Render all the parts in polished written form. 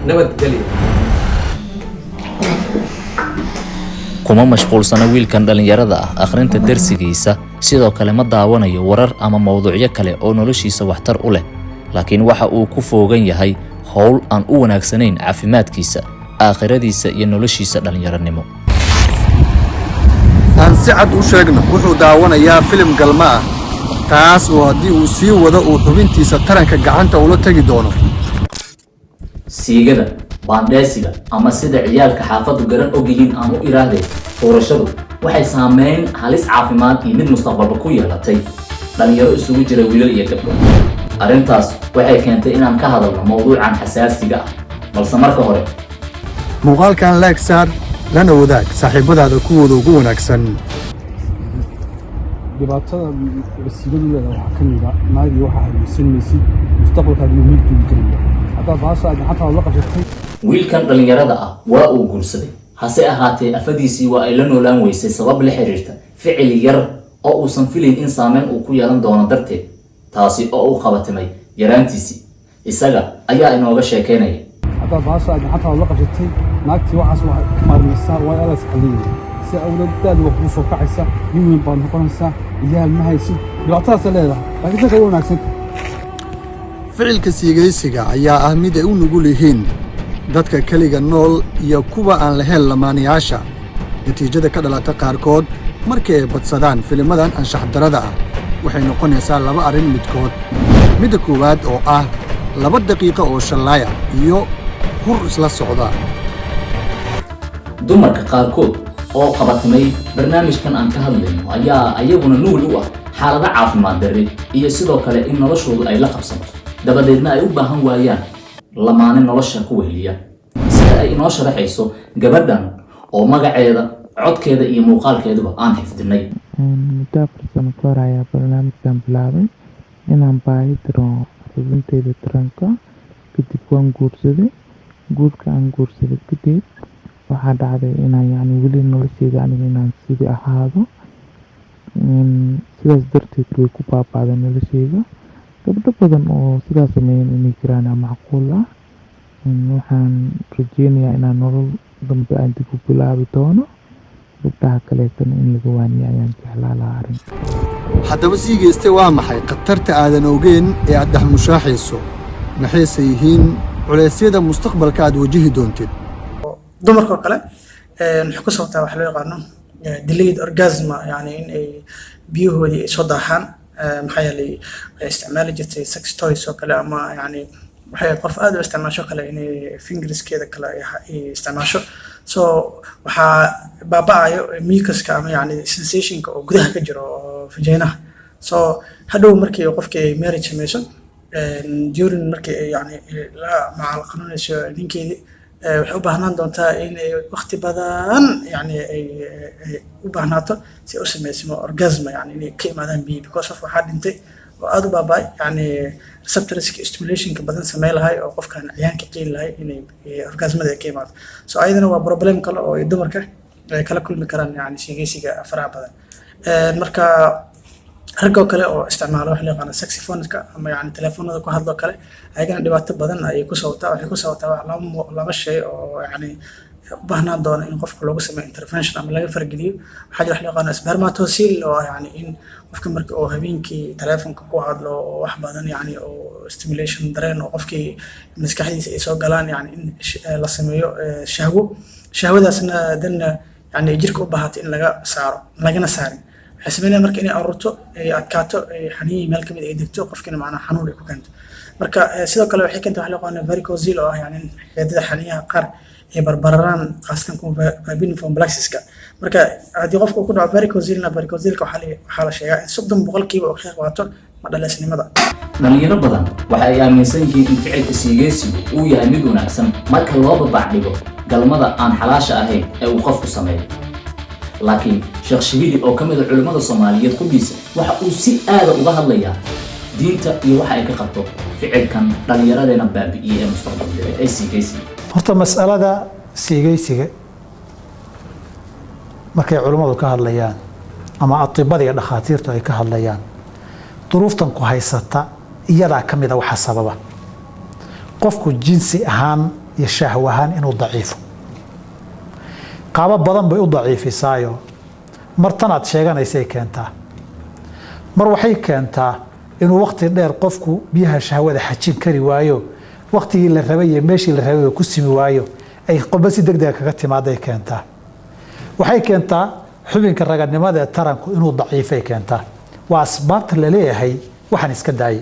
nabad geliya. kuma mashquulsana wiilkan dhalinyarada ah akhrinta darsigiisa, sidoo kale ma daawanayo warar ama mowduucyo kale oo noloshiisa waxtar u leh, laakiin waxa uu ku foogan yahay howl aan u wanaagsanayn caafimaadkiisa, aakhiradiisa iyo noloshiisa dhalinyaranimo. aan si cad u sheegno wuxuu daawanayaa filim galma ah, taas oo haddii uu sii wado uu xubintiisa taranka gacanta ula tagi doono. siigada, baandheesiga ama sida ciyaalka xaafadu garan og yihiin aan u iraahday doorashadu waxay saameyn halis caafimaad iyo mid mustaqbalba ku yeelatay dhalinyaro isugu jira wiilal iyo gabdho. arrintaas waxay keentay inaan ka hadalno mowduucan xasaasiga ah, balse marka hore muuqaalkan like saar lana wadaag saaxiibadaada kuwooda ugu wanaagsan. dhibaatada wasiiladu leedahay waxaa ka mid ah naagii waxaa haysanaysid mustaqbalkaada inuu mid joogi karayo haddaad baasha gacantaada la qabsatay. wiilkan dhalinyarada ah waa uu guursaday, hase ahaatee afadiisii waa ay la noolaan weysay sabab la xiriirta ficil yar oo uusan filayn in saameyn uu ku yeelan doono darteed, taasi oo uu qabatimay yaraantiisii. isaga ayaa inooga sheekeynaya. haddaad baasha gacantaada la qabsatay naagtii waxaas waa ka maarmaysaa waa alas xaliyay si awladdaada wax kuu soo kacaysa nin weyn baad noqonaysaa iyaal ma haysid dhibaatadaasa leedahay laakiin dadka ugu wanaagsan. ficilka siigaysiga ayaa ah mid ay u nugul yihiin dadka keliga nool iyo kuwa aan lahayn lamaanayaasha. natiijada ka dhalata qaarkood markii ay badsadaan filimadan anshax darada ah waxay noqonaysaa laba arrin midkood. midda koowaad oo ah 2 daqiiqo oo shallaaya iyo hur isla socda. dumarka qaarkood oo qabatimay barnaamijkan aan ka hadlayno ayaa ayaguna nugul u ah xaalado caafimaad darri iyo sidoo kale in noloshoodu ay la qabsanto, dabadeedna ay u baahan waayaan lamaane nolosha ku weheliya. sida ay inoo sharaxayso gabadhan oo magaceeda, codkeeda iyo muuqaalkeeduba aan xifdinay. muddo 4 sano ka hor ayaa barnaamijkan bilaabay inaan baahi diro xubinteeda taranka. kadib waan guursaday. guurka aan guursaday kadib waxaa dhacday inaan weli nolosheyda aniga inaan sidii ahaado. sidaas darteed way ku baaba'day nolosheyda. gabdho badan oo sidaas sameeyeen inay jiraan macquul ah. waxaan rajeynayaa inaan nolol dambe aan dib u bilaabi doono. gabdhaha kaleetana in laga waaniyo ayaan jeclaa lahaa arrinka. haddaba siigayste waa maxay khatarta aadan ogeyn ee aad dhexmushaaxayso? maxayse yihiin culeysyada mustaqbalka aad wajihi doontid? dumarka kale wuxuu ku sababtaa wax loo yaqaano delayed orgasm, yani in ay biyahoodii ay soo daahaan. maxaa yeelay waxay isticmaali jirtay sex toys oo kale, ama yani waxay qof aad u isticmaasho kale inay fingerskeeda kale ay isticmaasho. so waxaa baaba'ayo mucuska ama yani sensationka oo gudaha ka jiro oo vaginaha. so hadhow markii qofkii marriage samayso during markii yani la macal qanunayso ninkeedii waxay u baahnaan doontaa in ay waqti badan yani ay u baahnaato si u sameysmo orgasm, yani inay ka imaadaan biyo, because of waxaa dhintay oo aad u baaba'ay yani receptorska stimulationka badan samey lahay oo qofkan ciyaanka keeni lahay inay orgasmada ay ka imaado. so ayadana waa problem kale oo ay dumarka kala kulmi karaan yani siigaysiga faraha badan. marka ragoo kale oo isticmaalo wax loo yaqaan saxophoneska ama yani telefoonada ku hadlo kale ayagana dhibaato badan ayay ku sababtaa. waxay ku sababtaa laba shay oo yani u baahnaan doona in qofka loogu sameeyo intervention ama laga fargeliyo. waxaa jira wax loo yaqaan spermatosil oo yani in qofka marka oo habeenkii telefoonka ku hadlo oo wax badan yani oo stimulation dareen oo qofkii maskaxdiisa ay soo galaan, yani in la sameeyo shahwadaasna danna yani jirka u baahatay in laga saaro lagana saarin. waxay sameynayaan marka inay ururto ay adkaato xaniinyi meel kamid ay degto qofkina macnaha xanuun ay ku keento. marka sidoo kale waxay keenta wax loo yaqaan varicocele oo ah yani xeedada xaniyaha qaar ay barbararaan khaasatan kuwa vaginiform plexuska. marka haddii qofka uu ku dhaco varicoceleka waxaa la sheegaa in 30% oo ka qaato madhaleysnimada. dhalinyaro badan waxa ay aaminsan yihiin in ficilka siigaysigu uu yahay mid wanaagsan marka loo babacdhigo galmada aan xalaasha ahayn ee uu qofku sameeyo. laakiin sheekh shibili oo ka mid ah culimmada Soomaaliyeed qudhiisa waxa uu si aad uga hadlayaa diinta iyo waxa ay ka qabto ficilkan dhalinyaradeenna baabi'iyay ee mustaqbalka ee siigaysiga. horta mas'alada siigaysiga markay culimmadu ka hadlayaan ama atibada iyo dhakhaatiirtu ay ka hadlayaan duruuftan ku haysata iyadaa ka mid ah waxa sababa. qofku jinsi ahaan iyo shahwahaan inuu daciifo qaabo badan bay u daciifisaayo mar tanaad sheeganaysay keentaa mar waxay keentaa inuu waqti dheer qofku biyaha shahwada xajin kari waayo waqtigii la rabay iyo meeshii la rabay ku simi waayo ay qofba si degdeg kaga timaaday keentaa waxay keentaa xubinka raganimada ee taranku inuu daciifay keentaa waa asbaabta la leeyahay waxaan iska daayay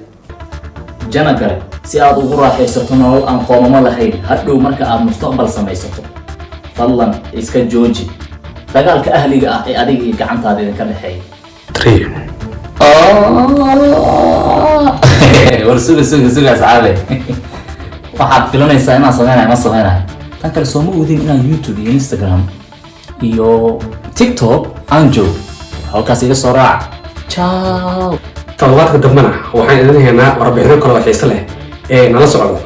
janagare si aad ugu raaxaysato nolol aan qoomamo lahayn hadhow marka aad mustaqbal samaysato fadlan iska jooji dagaalka ahliga ah ee adiga iyo gacantaada idinka dhexeeya war suga asxaabe waxaad filanaysaa inaan samaynayo ma samaynayo tan kale soo ma oodin inaan YouTube iyo Instagram iyo TikTok aan joogo halkaas iga soo raac ciao toddobaadka dambena waxaan idin haynaa warbixino kale oo xiiso leh ee nala socda